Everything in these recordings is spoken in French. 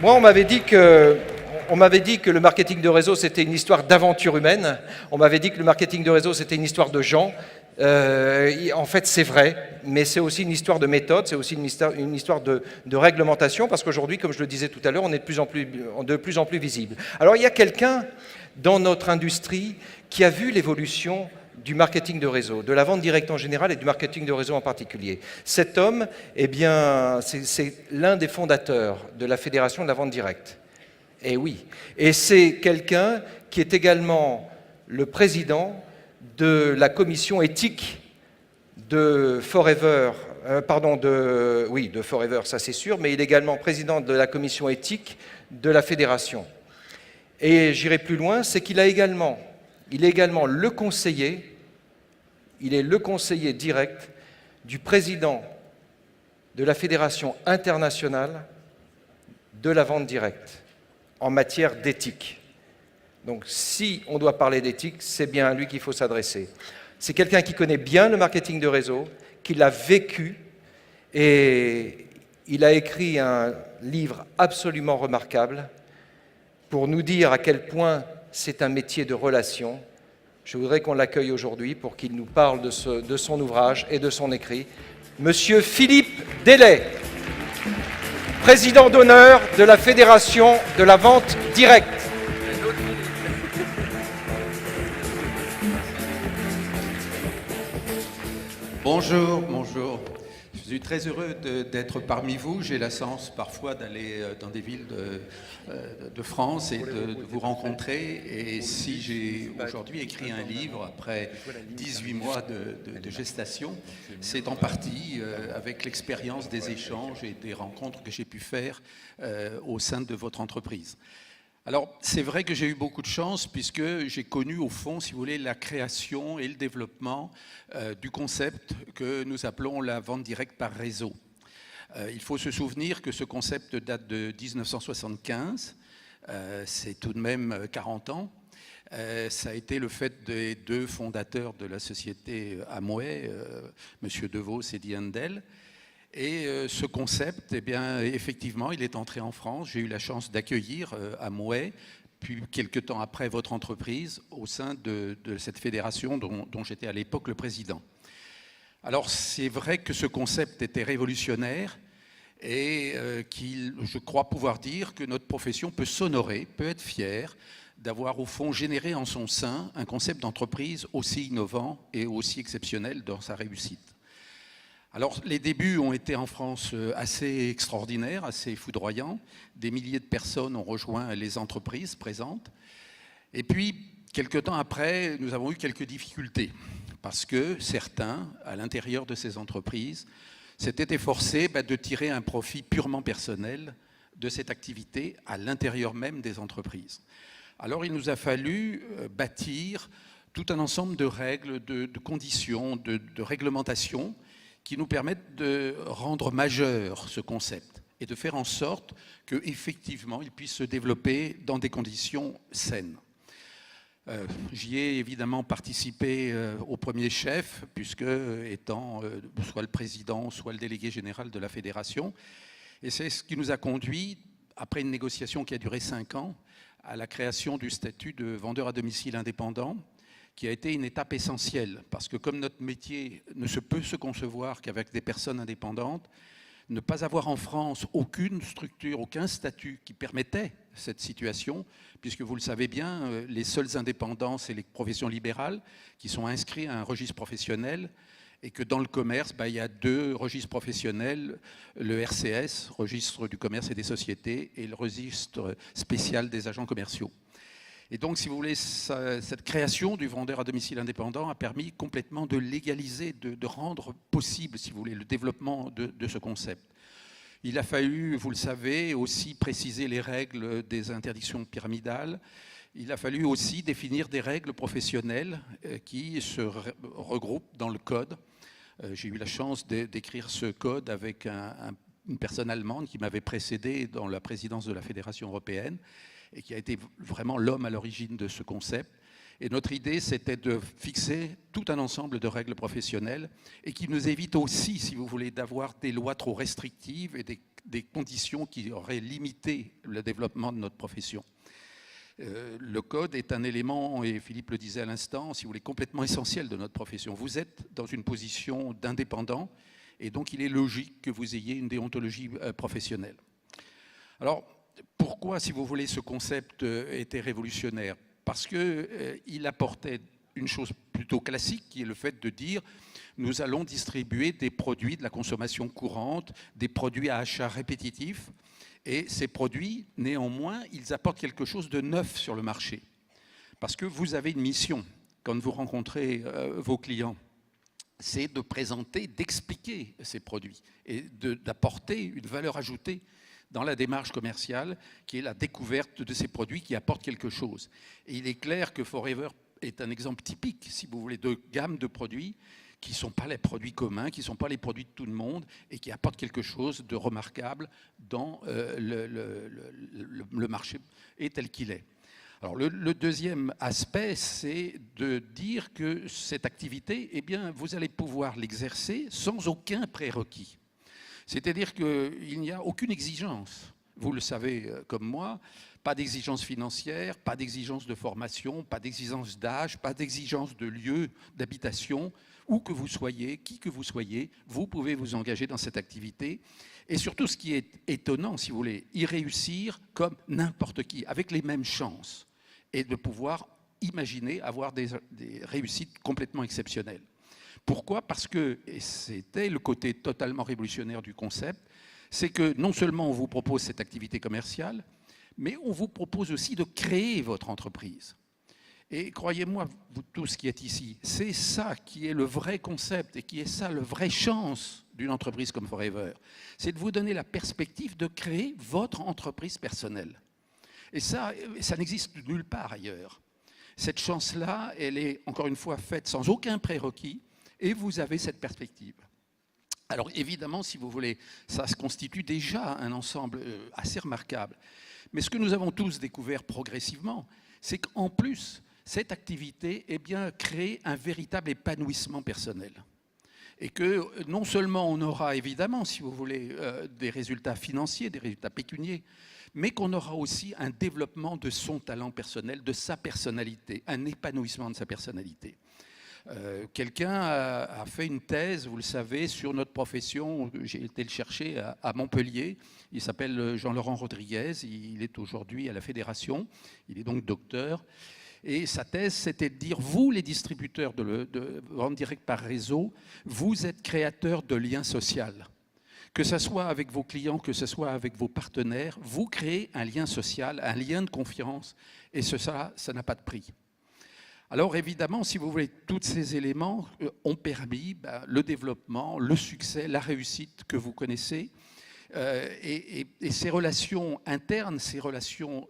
Moi, on m'avait dit que le marketing de réseau, c'était une histoire d'aventure humaine. On m'avait dit que le marketing de réseau, c'était une histoire de gens. En fait, c'est vrai, mais c'est aussi une histoire de méthode, c'est aussi une histoire de réglementation, parce qu'aujourd'hui, comme je le disais tout à l'heure, on est de plus en plus visible. Alors, il y a quelqu'un dans notre industrie qui a vu l'évolution du marketing de réseau, de la vente directe en général et du marketing de réseau en particulier. Cet homme, eh bien, c'est l'un des fondateurs de la Fédération de la vente directe. Et oui. Et c'est quelqu'un qui est également le président de la commission éthique de Forever, de Forever, ça c'est sûr, mais il est également président de la commission éthique de la fédération. Et j'irai plus loin, c'est qu'il est également le conseiller, il est le conseiller direct du président de la Fédération internationale de la vente directe en matière d'éthique. Donc si on doit parler d'éthique, c'est bien à lui qu'il faut s'adresser. C'est quelqu'un qui connaît bien le marketing de réseau, qui l'a vécu, et il a écrit un livre absolument remarquable pour nous dire à quel point c'est un métier de relation. Je voudrais qu'on l'accueille aujourd'hui pour qu'il nous parle de son ouvrage et de son écrit. Monsieur Philippe Delay, président d'honneur de la Fédération de la vente directe. Bonjour, bonjour. Je suis très heureux d'être parmi vous. J'ai la chance parfois d'aller dans des villes de France et de vous rencontrer. Et si j'ai aujourd'hui écrit un livre après 18 mois de gestation, c'est en partie avec l'expérience des échanges et des rencontres que j'ai pu faire au sein de votre entreprise. Alors, c'est vrai que j'ai eu beaucoup de chance puisque j'ai connu au fond, si vous voulez, la création et le développement du concept que nous appelons la vente directe par réseau. Il faut se souvenir que ce concept date de 1975, c'est tout de même 40 ans. Ça a été le fait des deux fondateurs de la société Amway, M. DeVos et Diane Dell. Et ce concept, eh bien, effectivement, il est entré en France. J'ai eu la chance d'accueillir Amway, puis quelques temps après votre entreprise, au sein de cette fédération dont j'étais à l'époque le président. Alors, c'est vrai que ce concept était révolutionnaire et je crois pouvoir dire que notre profession peut s'honorer, peut être fière d'avoir au fond généré en son sein un concept d'entreprise aussi innovant et aussi exceptionnel dans sa réussite. Alors, les débuts ont été en France assez extraordinaires, assez foudroyants. Des milliers de personnes ont rejoint les entreprises présentes. Et puis, quelques temps après, nous avons eu quelques difficultés parce que certains, à l'intérieur de ces entreprises, s'étaient efforcés de tirer un profit purement personnel de cette activité à l'intérieur même des entreprises. Alors, il nous a fallu bâtir tout un ensemble de règles, de conditions, de réglementations qui nous permettent de rendre majeur ce concept et de faire en sorte qu'effectivement, il puisse se développer dans des conditions saines. J'y ai évidemment participé au premier chef, puisque étant soit le président, soit le délégué général de la fédération. Et c'est ce qui nous a conduit, après une négociation qui a duré 5 ans, à la création du statut de vendeur à domicile indépendant, qui a été une étape essentielle, parce que comme notre métier ne peut se concevoir qu'avec des personnes indépendantes, ne pas avoir en France aucune structure, aucun statut qui permettait cette situation, puisque vous le savez bien, les seuls indépendants, c'est les professions libérales qui sont inscrits à un registre professionnel, et que dans le commerce, il y a 2 registres professionnels, le RCS, registre du commerce et des sociétés, et le registre spécial des agents commerciaux. Et donc, si vous voulez, cette création du vendeur à domicile indépendant a permis complètement de légaliser, de rendre possible, si vous voulez, le développement de ce concept. Il a fallu, vous le savez, aussi préciser les règles des interdictions pyramidales. Il a fallu aussi définir des règles professionnelles qui se regroupent dans le code. J'ai eu la chance d'écrire ce code avec une personne allemande qui m'avait précédé dans la présidence de la Fédération européenne, et qui a été vraiment l'homme à l'origine de ce concept. Et notre idée, c'était de fixer tout un ensemble de règles professionnelles et qui nous évite aussi, si vous voulez, d'avoir des lois trop restrictives et des conditions qui auraient limité le développement de notre profession. Le code est un élément, et Philippe le disait à l'instant, si vous voulez, complètement essentiel de notre profession. Vous êtes dans une position d'indépendant et donc il est logique que vous ayez une déontologie professionnelle. Alors, pourquoi, si vous voulez, ce concept était révolutionnaire? Parce qu'il apportait une chose plutôt classique, qui est le fait de dire nous allons distribuer des produits de la consommation courante, des produits à achat répétitif, et ces produits, néanmoins, ils apportent quelque chose de neuf sur le marché. Parce que vous avez une mission, quand vous rencontrez vos clients, c'est de présenter, d'expliquer ces produits et d'apporter une valeur ajoutée dans la démarche commerciale, qui est la découverte de ces produits qui apportent quelque chose. Et il est clair que Forever est un exemple typique, si vous voulez, de gamme de produits qui ne sont pas les produits communs, qui ne sont pas les produits de tout le monde et qui apportent quelque chose de remarquable dans le marché et tel qu'il est. Alors le deuxième aspect, c'est de dire que cette activité, eh bien, vous allez pouvoir l'exercer sans aucun prérequis. C'est-à-dire qu'il n'y a aucune exigence. Vous le savez comme moi, pas d'exigence financière, pas d'exigence de formation, pas d'exigence d'âge, pas d'exigence de lieu d'habitation. Où que vous soyez, qui que vous soyez, vous pouvez vous engager dans cette activité. Et surtout, ce qui est étonnant, si vous voulez, y réussir comme n'importe qui, avec les mêmes chances, et de pouvoir imaginer avoir des réussites complètement exceptionnelles. Pourquoi? Parce que, et c'était le côté totalement révolutionnaire du concept, c'est que non seulement on vous propose cette activité commerciale, mais on vous propose aussi de créer votre entreprise. Et croyez-moi, vous tous qui êtes ici, c'est ça qui est le vrai concept et qui est ça, la vraie chance d'une entreprise comme Forever. C'est de vous donner la perspective de créer votre entreprise personnelle. Et ça n'existe nulle part ailleurs. Cette chance-là, elle est encore une fois faite sans aucun prérequis et vous avez cette perspective. Alors évidemment, si vous voulez, ça se constitue déjà un ensemble assez remarquable. Mais ce que nous avons tous découvert progressivement, c'est qu'en plus, cette activité eh bien, crée un véritable épanouissement personnel. Et que non seulement on aura évidemment, si vous voulez, des résultats financiers, des résultats pécuniaires, mais qu'on aura aussi un développement de son talent personnel, de sa personnalité, un épanouissement de sa personnalité. Quelqu'un a fait une thèse, vous le savez, sur notre profession. J'ai été le chercher à Montpellier. Il s'appelle Jean-Laurent Rodriguez. Il est aujourd'hui à la Fédération. Il est donc docteur. Et sa thèse, c'était de dire, vous, les distributeurs de vente directe par réseau, vous êtes créateurs de liens sociaux. Que ce soit avec vos clients, que ce soit avec vos partenaires, vous créez un lien social, un lien de confiance. Et ça n'a pas de prix. Alors évidemment, si vous voulez, tous ces éléments ont permis le développement, le succès, la réussite que vous connaissez. Et ces relations internes, ces relations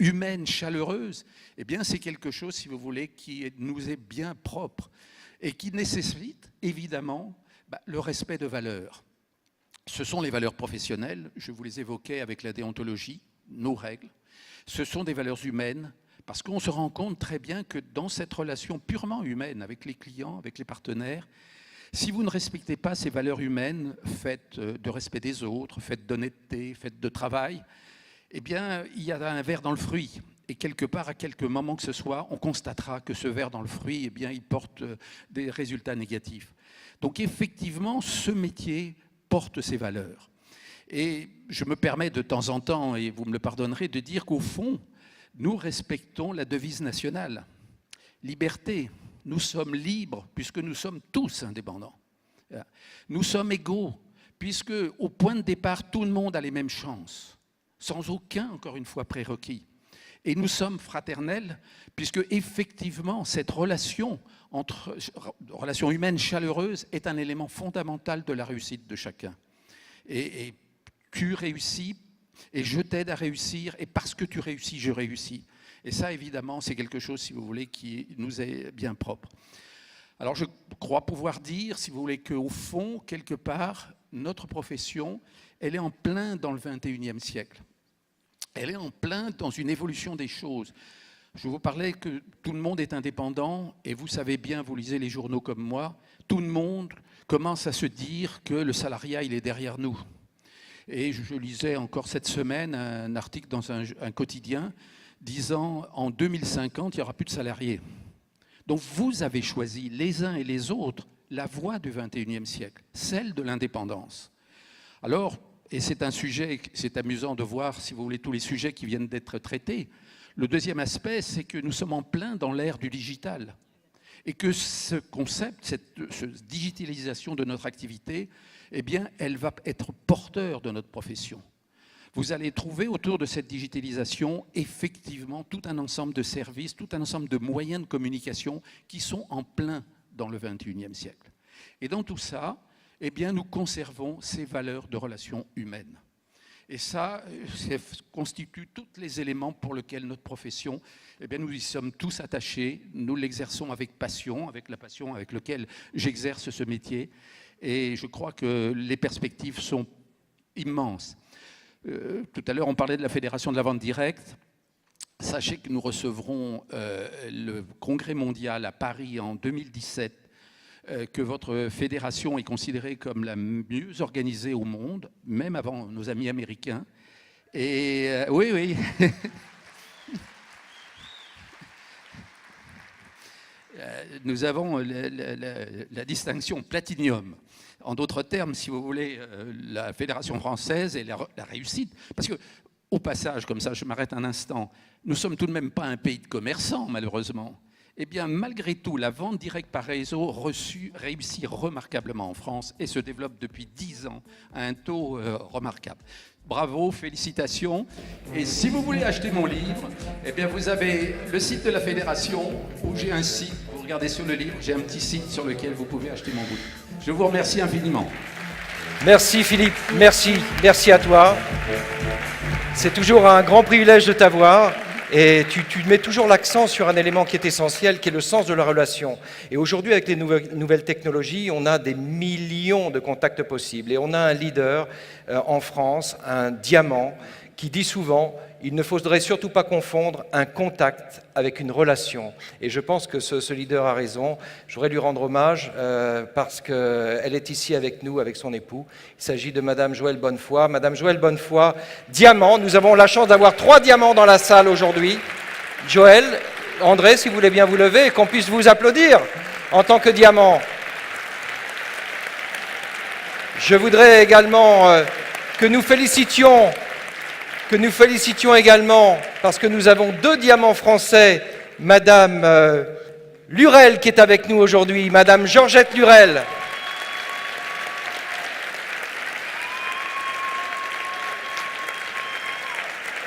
humaines, chaleureuses, eh bien c'est quelque chose, si vous voulez, qui nous est bien propre et qui nécessite évidemment le respect de valeurs. Ce sont les valeurs professionnelles, je vous les évoquais avec la déontologie, nos règles. Ce sont des valeurs humaines, parce qu'on se rend compte très bien que dans cette relation purement humaine avec les clients, avec les partenaires, si vous ne respectez pas ces valeurs humaines, faites de respect des autres, faites d'honnêteté, faites de travail, eh bien, il y a un ver dans le fruit. Et quelque part, à quelque moment que ce soit, on constatera que ce ver dans le fruit, eh bien, il porte des résultats négatifs. Donc effectivement, ce métier porte ces valeurs. Et je me permets de temps en temps, et vous me le pardonnerez, de dire qu'au fond, nous respectons la devise nationale. Liberté. Nous sommes libres puisque nous sommes tous indépendants. Nous sommes égaux puisque au point de départ, tout le monde a les mêmes chances, sans aucun, encore une fois, prérequis. Et nous sommes fraternels puisque effectivement, cette relation humaine chaleureuse est un élément fondamental de la réussite de chacun. Et tu réussis, et je t'aide à réussir, et parce que tu réussis, je réussis. Et ça, évidemment, c'est quelque chose, si vous voulez, qui nous est bien propre. Alors, je crois pouvoir dire, si vous voulez, qu'au fond, quelque part, notre profession, elle est en plein dans le XXIe siècle. Elle est en plein dans une évolution des choses. Je vous parlais que tout le monde est indépendant, et vous savez bien, vous lisez les journaux comme moi, tout le monde commence à se dire que le salariat, il est derrière nous. Et je lisais encore cette semaine un article dans un quotidien disant en 2050, il n'y aura plus de salariés. Donc vous avez choisi, les uns et les autres, la voie du XXIe siècle, celle de l'indépendance. Alors, et c'est un sujet, c'est amusant de voir, si vous voulez, tous les sujets qui viennent d'être traités. Le deuxième aspect, c'est que nous sommes en plein dans l'ère du digital. Et que ce concept, cette digitalisation de notre activité, eh bien, elle va être porteur de notre profession. Vous allez trouver autour de cette digitalisation, effectivement, tout un ensemble de services, tout un ensemble de moyens de communication qui sont en plein dans le XXIe siècle. Et dans tout ça, eh bien, nous conservons ces valeurs de relations humaines. Et ça constitue tous les éléments pour lesquels notre profession, eh bien, nous y sommes tous attachés, nous l'exerçons avec passion, avec la passion avec laquelle j'exerce ce métier. Et je crois que les perspectives sont immenses. Tout à l'heure, on parlait de la Fédération de la vente directe. Sachez que nous recevrons le Congrès mondial à Paris en 2017, que votre fédération est considérée comme la mieux organisée au monde, même avant nos amis américains. Et oui, oui. Nous avons la distinction Platinium. En d'autres termes, si vous voulez, la Fédération française et la réussite. Parce que, au passage, comme ça, je m'arrête un instant, nous ne sommes tout de même pas un pays de commerçants, malheureusement. Eh bien, malgré tout, la vente directe par réseau réussit remarquablement en France et se développe depuis 10 ans à un taux remarquable. Bravo, félicitations. Et si vous voulez acheter mon livre, eh bien, vous avez le site de la Fédération où j'ai un site, vous regardez sur le livre, j'ai un petit site sur lequel vous pouvez acheter mon bouquin. Je vous remercie infiniment. Merci Philippe, merci à toi. C'est toujours un grand privilège de t'avoir. Et tu mets toujours l'accent sur un élément qui est essentiel, qui est le sens de la relation. Et aujourd'hui, avec les nouvelles technologies, on a des millions de contacts possibles. Et on a un leader en France, un diamant, qui dit souvent « il ne faudrait surtout pas confondre un contact avec une relation ». Et je pense que ce leader a raison. Je voudrais lui rendre hommage parce qu'elle est ici avec nous, avec son époux. Il s'agit de Madame Joëlle Bonnefoy. Madame Joëlle Bonnefoy, diamant. Nous avons la chance d'avoir 3 diamants dans la salle aujourd'hui. Joëlle, André, si vous voulez bien vous lever et qu'on puisse vous applaudir en tant que diamant. Je voudrais également que nous félicitions également, parce que nous avons 2 diamants français, Madame Lurel qui est avec nous aujourd'hui, Madame Georgette Lurel.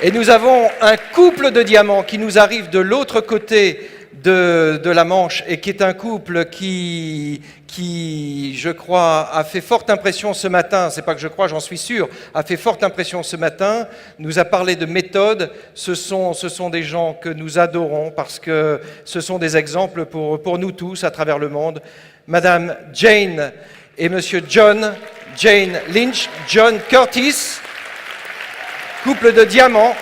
Et nous avons un couple de diamants qui nous arrive de l'autre côté de la Manche et qui est un couple qui, je crois, a fait forte impression ce matin. C'est pas que je crois, j'en suis sûr, a fait forte impression ce matin. Nous a parlé de méthode. Ce sont des gens que nous adorons parce que ce sont des exemples pour nous tous à travers le monde. Madame Jane et Monsieur John, Jane Lynch, John Curtis, couple de diamants.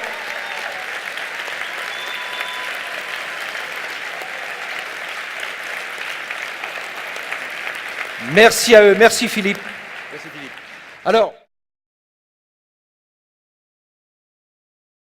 Merci à eux, merci Philippe. Merci Philippe. Alors,